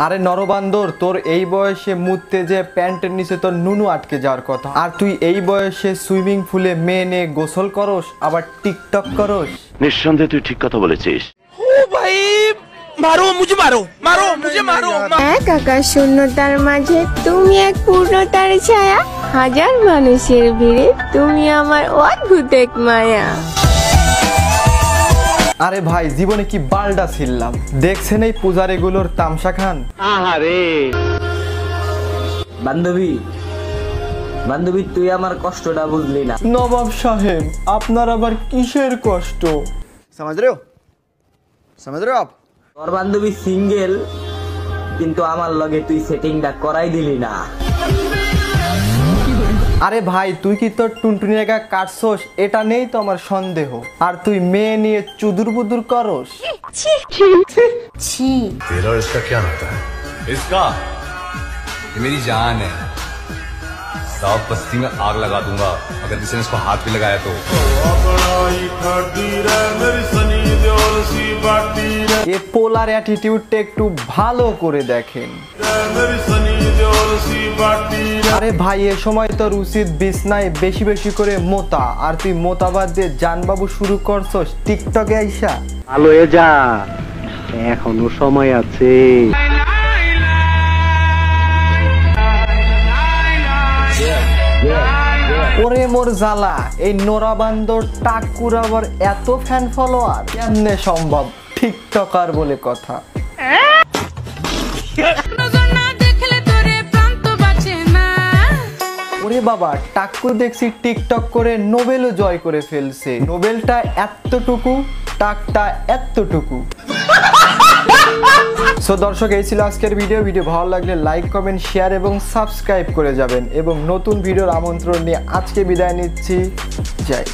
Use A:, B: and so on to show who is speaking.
A: আরে নরবান্দর, তোর এই বয়সে মুততে যে প্যান্টের নিচে তোর নুনু আটকে যাওয়ার কথা, আর তুই এই বয়সে সুইমিং পুলে মেয়ে নিয়ে গোসল করস, আবার টিকটক করস।
B: নিঃসন্দেহে তুই ঠিক কথা বলেছিস।
C: ও ভাই মারো মুঝে, মারো মুঝে, মারো।
D: এক আকাশ শূন্যতার মাঝে তুমি এক পূর্ণতার ছায়া, হাজার মানুষের ভিড়ে তুমি আমার অদ্ভুত এক মায়া।
A: আরে ভাই, জীবনে কি বালডা ছিলাম, দেখছেন এই পূজারিগুলোর তামসা খান।
B: আহারে
E: বান্ধবী তুই আমার কষ্টটা বুঝলি না।
A: নবাব সাহেব, আপনার আবার কিসের কষ্ট?
F: समझ रहे हो आप?
E: তোর বান্ধবী সিঙ্গেল, কিন্তু আমার লগে তুই সেটিংটা করাই দিলি না।
A: আরে ভাই, তুই কি তোর টুনটুনি একা কাটছস, এটা নেই তো আমার সন্দেহ, আর তুই মেয়ে নিয়ে চুদুর বুদুর করস।
G: तेरा और इसका क्या नाता है? इसका ये मेरी जान है। साफ बस्ती में आग लगा दूंगा अगर किसी ने इसको हाथ भी लगाया तो।
A: এ পোলার অ্যাটিটিউডটা একটু ভালো করে দেখেন। আরে ভাই, এ সময় তোর উচিত বিছনায় বেশি বেশি করে মোতা, আর তুই মোতাবাদ দিয়ে জানবাবু শুরু করছস টিকটকে আইসা।
B: ভালো হয়ে যা, এখনো সময় আছে।
A: ওরে মোর জ্বালা, এই নোরাবান্দর টাকুর আবার এত ফ্যান ফলোয়ার কেমনে সম্ভব? টিকটকার বলে কথা। ওরে বাবা, টাক্কু দেখছি টিকটক করে নোবেলও জয় করে ফেলছে। নোবেলটা এতটুকু, টাকটা এতটুকু। সো দর্শক, এই ছিল আজকের ভিডিও ভালো লাগলে লাইক, কমেন্ট, শেয়ার এবং সাবস্ক্রাইব করে যাবেন, এবং নতুন ভিডিওর আমন্ত্রণ নিয়ে আজকে বিদায় নিচ্ছি। জয়।